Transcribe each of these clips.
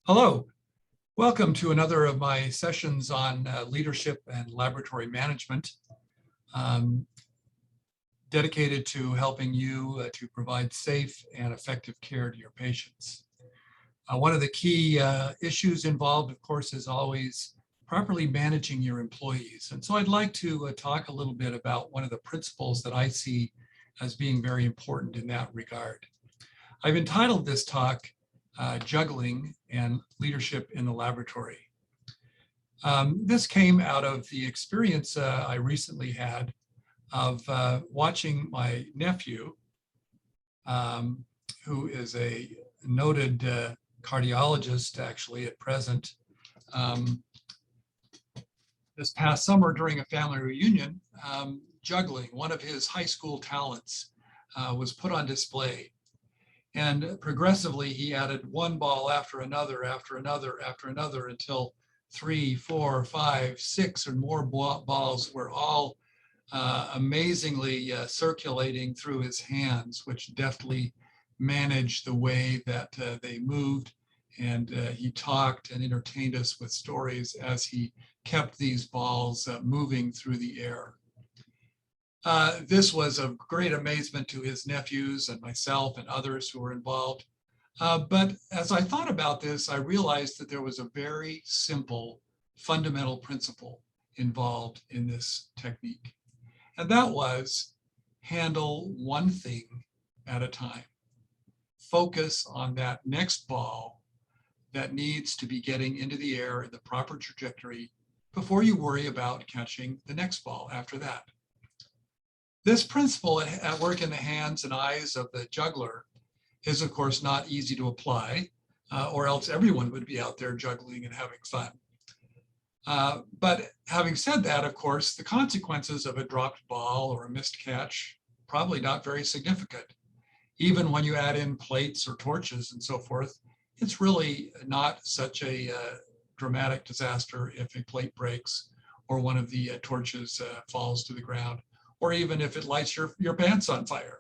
Hello, welcome to another of my sessions on leadership and laboratory management, um, dedicated to helping you to provide safe and effective care to your patients. One of the key issues involved, of course, is always properly managing your employees. And so I'd like to talk a little bit about one of the principles that I see as being very important in that regard. I've entitled this talk, Juggling and Leadership in the Laboratory. This came out of the experience I recently had of watching my nephew, who is a noted cardiologist actually at present. This past summer during a family reunion, juggling, one of his high school talents, was put on display. And progressively, he added one ball after another, after another, after another, until 3, 4, 5, 6, or more balls were all amazingly circulating through his hands, which deftly managed the way that they moved. And he talked and entertained us with stories as he kept these balls moving through the air. This was of great amazement to his nephews and myself and others who were involved. But as I thought about this, I realized that there was a very simple, fundamental principle involved in this technique. And that was handle one thing at a time. Focus on that next ball that needs to be getting into the air in the proper trajectory before you worry about catching the next ball after that. This principle at work in the hands and eyes of the juggler is, of course, not easy to apply, or else everyone would be out there juggling and having fun. But having said that, of course, the consequences of a dropped ball or a missed catch, probably not very significant. Even when you add in plates or torches and so forth, it's really not such a dramatic disaster if a plate breaks or one of the torches falls to the ground, or even if it lights your pants on fire.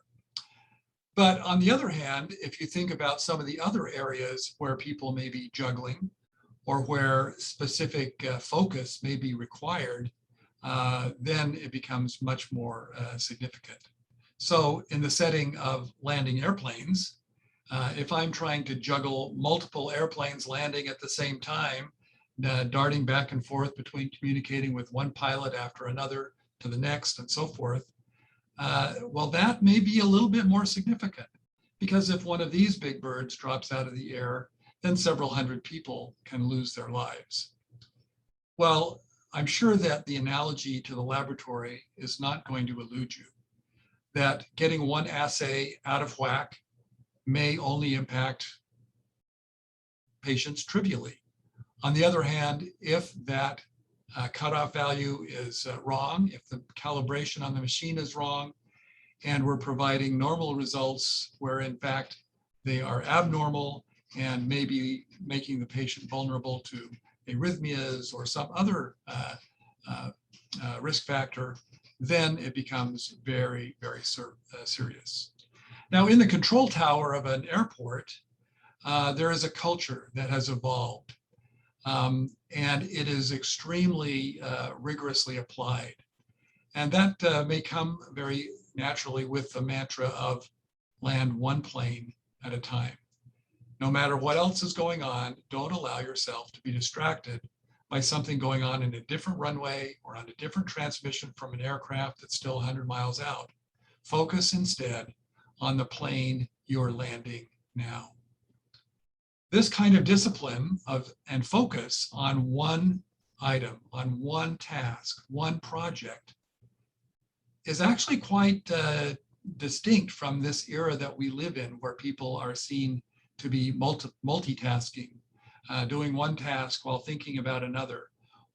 But on the other hand, if you think about some of the other areas where people may be juggling or where specific focus may be required, then it becomes much more significant. So in the setting of landing airplanes, if I'm trying to juggle multiple airplanes landing at the same time, darting back and forth between communicating with one pilot after another to the next and so forth, well, that may be a little bit more significant, because if one of these big birds drops out of the air, then several hundred people can lose their lives. Well, I'm sure that the analogy to the laboratory is not going to elude you, that getting one assay out of whack may only impact patients trivially. On the other hand, if that cutoff value is wrong, if the calibration on the machine is wrong, and we're providing normal results where in fact they are abnormal and maybe making the patient vulnerable to arrhythmias or some other risk factor, then it becomes very, very serious. Now, in the control tower of an airport, there is a culture that has evolved. And it is extremely rigorously applied. And that may come very naturally with the mantra of land one plane at a time. No matter what else is going on, don't allow yourself to be distracted by something going on in a different runway or on a different transmission from an aircraft that's still 100 miles out. Focus instead on the plane you're landing now. This kind of discipline and focus on one item, on one task, one project, is actually quite distinct from this era that we live in, where people are seen to be multitasking, doing one task while thinking about another,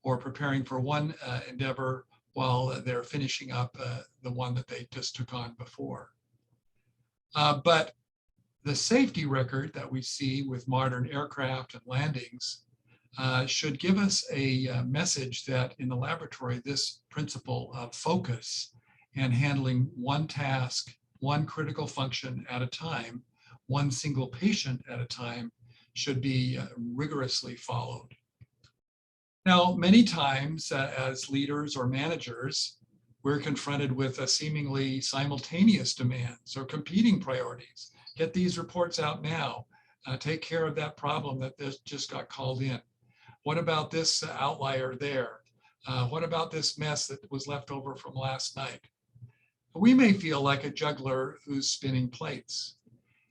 or preparing for one endeavor while they're finishing up the one that they just took on before. But the safety record that we see with modern aircraft and landings should give us a message that in the laboratory, this principle of focus and handling one task, one critical function at a time, one single patient at a time, should be rigorously followed. Now, many times as leaders or managers, we're confronted with a seemingly simultaneous demands or competing priorities. Get these reports out now. Take care of that problem that just got called in. What about this outlier there? What about this mess that was left over from last night? We may feel like a juggler who's spinning plates.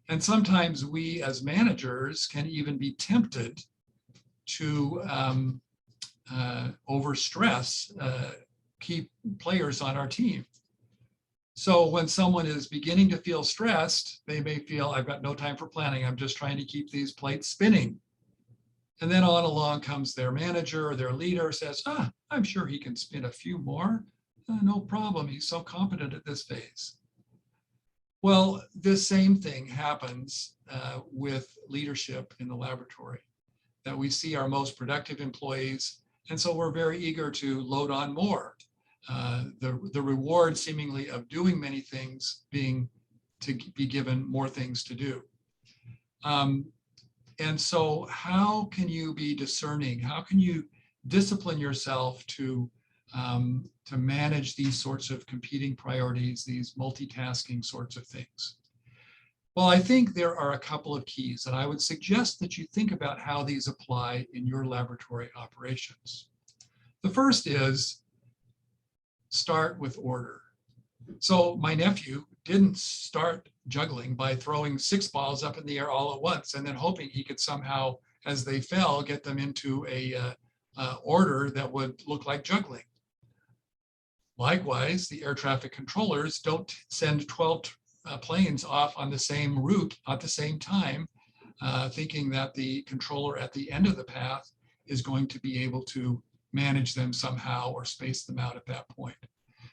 And sometimes we as managers can even be tempted to overstress key players on our team. So when someone is beginning to feel stressed, they may feel, I've got no time for planning. I'm just trying to keep these plates spinning. And then on along comes their manager or their leader says, I'm sure he can spin a few more. No problem. He's so competent at this phase. Well, this same thing happens with leadership in the laboratory, that we see our most productive employees. And so we're very eager to load on more. The reward seemingly of doing many things being to be given more things to do. And so how can you be discerning? How can you discipline yourself to manage these sorts of competing priorities, these multitasking sorts of things? Well, I think there are a couple of keys, and I would suggest that you think about how these apply in your laboratory operations. The first is start with order. So my nephew didn't start juggling by throwing 6 balls up in the air all at once and then hoping he could somehow, as they fell, get them into a order that would look like juggling. Likewise, the air traffic controllers don't send 12 planes off on the same route at the same time, thinking that the controller at the end of the path is going to be able to manage them somehow or space them out at that point.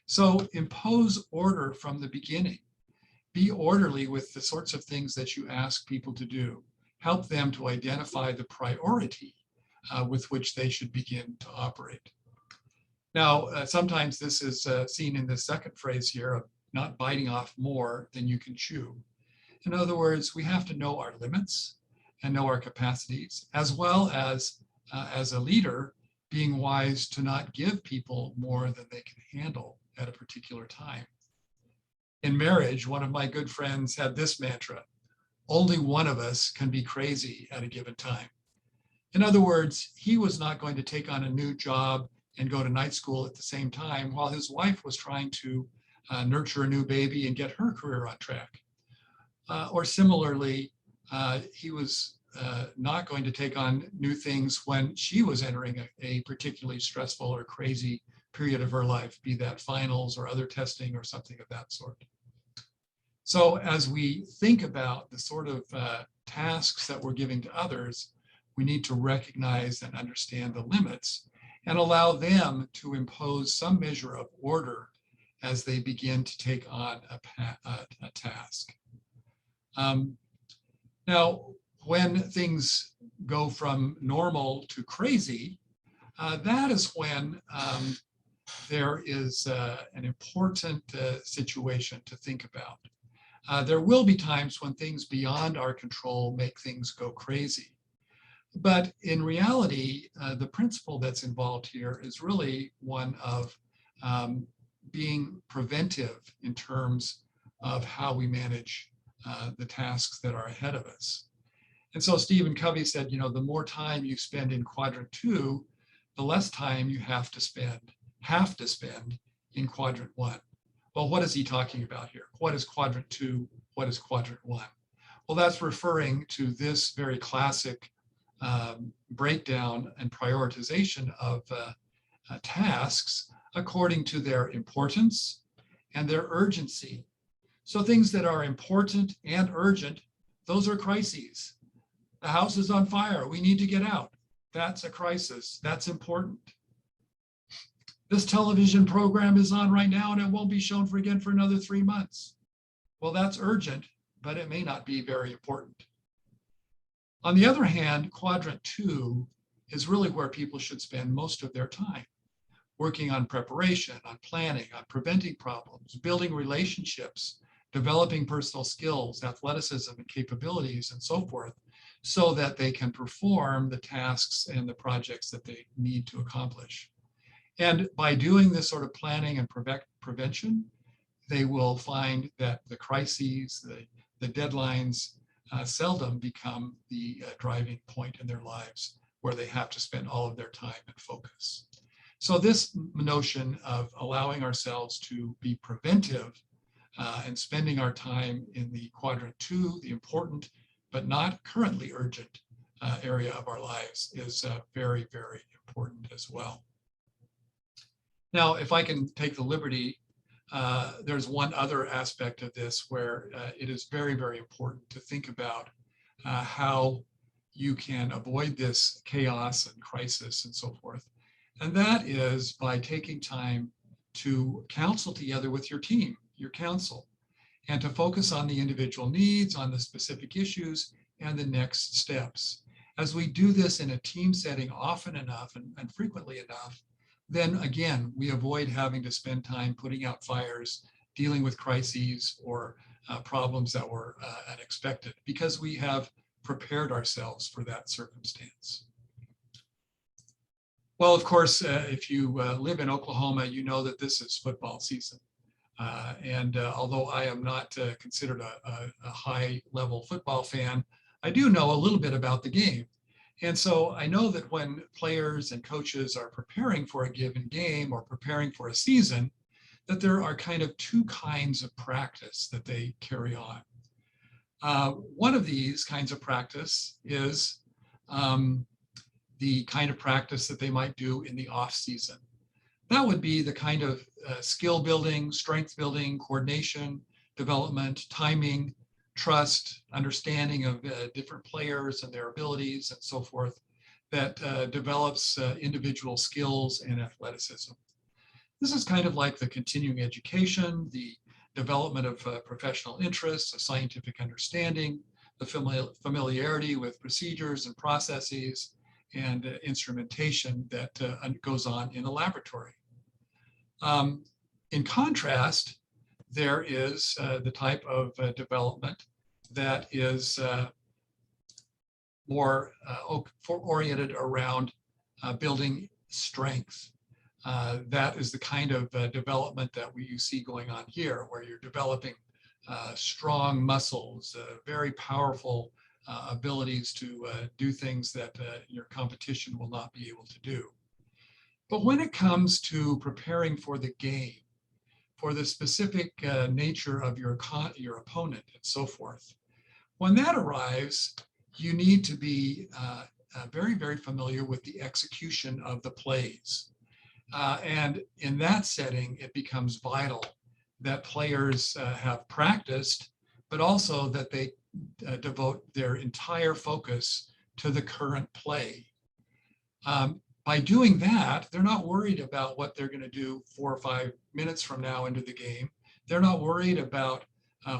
So impose order from the beginning. Be orderly with the sorts of things that you ask people to do. Help them to identify the priority with which they should begin to operate. Now, sometimes this is seen in the second phrase here of not biting off more than you can chew. In other words, we have to know our limits and know our capacities, as well as a leader, being wise to not give people more than they can handle at a particular time. In marriage, one of my good friends had this mantra: only one of us can be crazy at a given time. In other words, he was not going to take on a new job and go to night school at the same time while his wife was trying to nurture a new baby and get her career on track. Or similarly, he was not going to take on new things when she was entering a particularly stressful or crazy period of her life, be that finals or other testing or something of that sort. So as we think about the sort of tasks that we're giving to others, we need to recognize and understand the limits and allow them to impose some measure of order as they begin to take on a task. Now, when things go from normal to crazy, that is when there is an important situation to think about. There will be times when things beyond our control make things go crazy. But in reality, the principle that's involved here is really one of being preventive in terms of how we manage the tasks that are ahead of us. And so Stephen Covey said, you know, the more time you spend in quadrant 2, the less time you have to spend in quadrant 1. Well, what is he talking about here? What is quadrant 2? What is quadrant 1? Well, that's referring to this very classic breakdown and prioritization of tasks according to their importance and their urgency. So things that are important and urgent, those are crises. The house is on fire. We need to get out. That's a crisis. That's important. This television program is on right now and it won't be shown again for another 3 months. Well, that's urgent, but it may not be very important. On the other hand, quadrant 2 is really where people should spend most of their time, working on preparation, on planning, on preventing problems, building relationships, developing personal skills, athleticism, and capabilities, and so forth, so that they can perform the tasks and the projects that they need to accomplish. And by doing this sort of planning and prevention, they will find that the crises, the deadlines seldom become the driving point in their lives where they have to spend all of their time and focus. So this notion of allowing ourselves to be preventive and spending our time in the quadrant 2, the important but not currently urgent area of our lives, is very, very important as well. Now, if I can take the liberty, there's one other aspect of this where it is very, very important to think about how you can avoid this chaos and crisis and so forth. And that is by taking time to counsel together with your team, your counsel, and to focus on the individual needs, on the specific issues, and the next steps. As we do this in a team setting often enough and frequently enough, then again, we avoid having to spend time putting out fires, dealing with crises or problems that were unexpected, because we have prepared ourselves for that circumstance. Well, of course, if you live in Oklahoma, you know that this is football season. And although I am not considered a high-level football fan, I do know a little bit about the game. And so I know that when players and coaches are preparing for a given game or preparing for a season, that there are kind of two kinds of practice that they carry on. One of these kinds of practice is the kind of practice that they might do in the off season. That would be the kind of skill building, strength building, coordination, development, timing, trust, understanding of different players and their abilities and so forth that develops individual skills and athleticism. This is kind of like the continuing education, the development of professional interests, a scientific understanding, the familiarity with procedures and processes and instrumentation that goes on in a laboratory. In contrast, there is the type of development that is more oriented around building strength. That is the kind of development that you see going on here, where you're developing strong muscles, very powerful abilities to do things that your competition will not be able to do. But when it comes to preparing for the game, for the specific nature of your opponent and so forth, when that arrives, you need to be very, very familiar with the execution of the plays. And in that setting, it becomes vital that players have practiced, but also that they devote their entire focus to the current play. By doing that, they're not worried about what they're going to do 4 or 5 minutes from now into the game. They're not worried about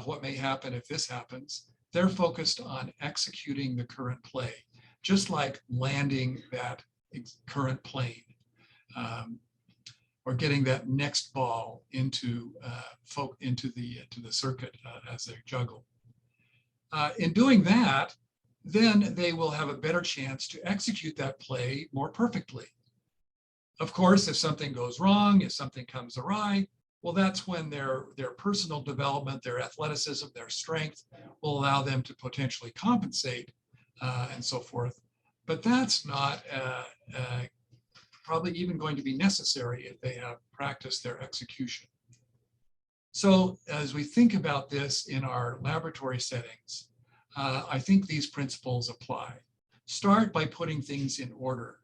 what may happen if this happens. They're focused on executing the current play, just like landing that current plane or getting that next ball into the circuit as they juggle. In doing that, then they will have a better chance to execute that play more perfectly. Of course, if something goes wrong, if something comes awry, well, that's when their personal development, their athleticism, their strength will allow them to potentially compensate and so forth. But that's not probably even going to be necessary if they have practiced their execution. So as we think about this in our laboratory settings, I think these principles apply. Start by putting things in order.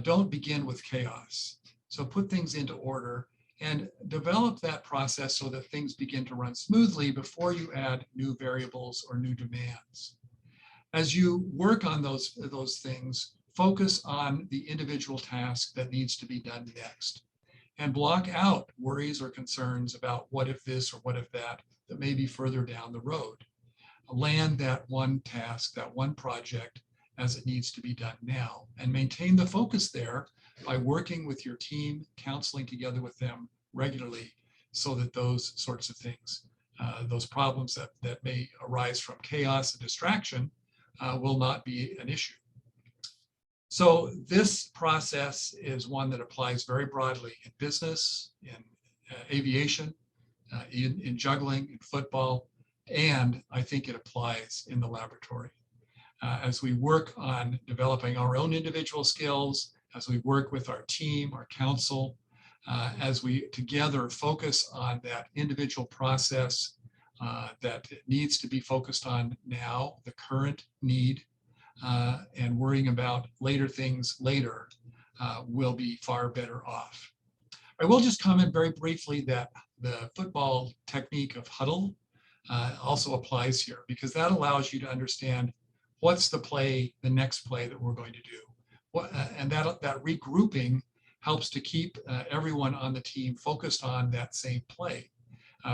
Don't begin with chaos. So put things into order and develop that process so that things begin to run smoothly before you add new variables or new demands. As you work on those things, focus on the individual task that needs to be done next and block out worries or concerns about what if this or what if that may be further down the road. Land that one task, that one project as it needs to be done now, and maintain the focus there by working with your team, counseling together with them regularly so that those sorts of things, those problems that may arise from chaos and distraction will not be an issue. So this process is one that applies very broadly in business, in aviation, in juggling, in football, and I think it applies in the laboratory. As we work on developing our own individual skills, as we work with our team, our council, as we together focus on that individual process that needs to be focused on now, the current need, and worrying about later things later, will be far better off. I will just comment very briefly that the football technique of huddle also applies here, because that allows you to understand what's the play, the next play that we're going to do. And that regrouping helps to keep everyone on the team focused on that same play,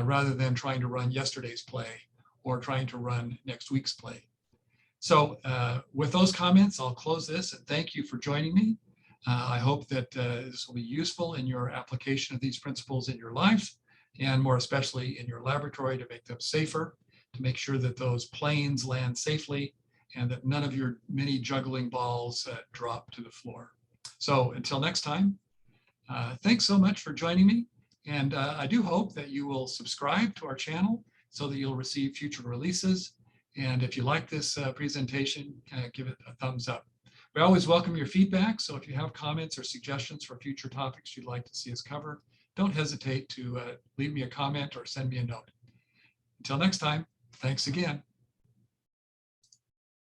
rather than trying to run yesterday's play or trying to run next week's play. So with those comments, I'll close this and thank you for joining me. I hope that this will be useful in your application of these principles in your life, and more especially in your laboratory, to make them safer, to make sure that those planes land safely and that none of your many juggling balls drop to the floor. So until next time, thanks so much for joining me. And I do hope that you will subscribe to our channel so that you'll receive future releases. And if you like this presentation, give it a thumbs up. We always welcome your feedback. So if you have comments or suggestions for future topics you'd like to see us cover, don't hesitate to leave me a comment or send me a note. Until next time, thanks again.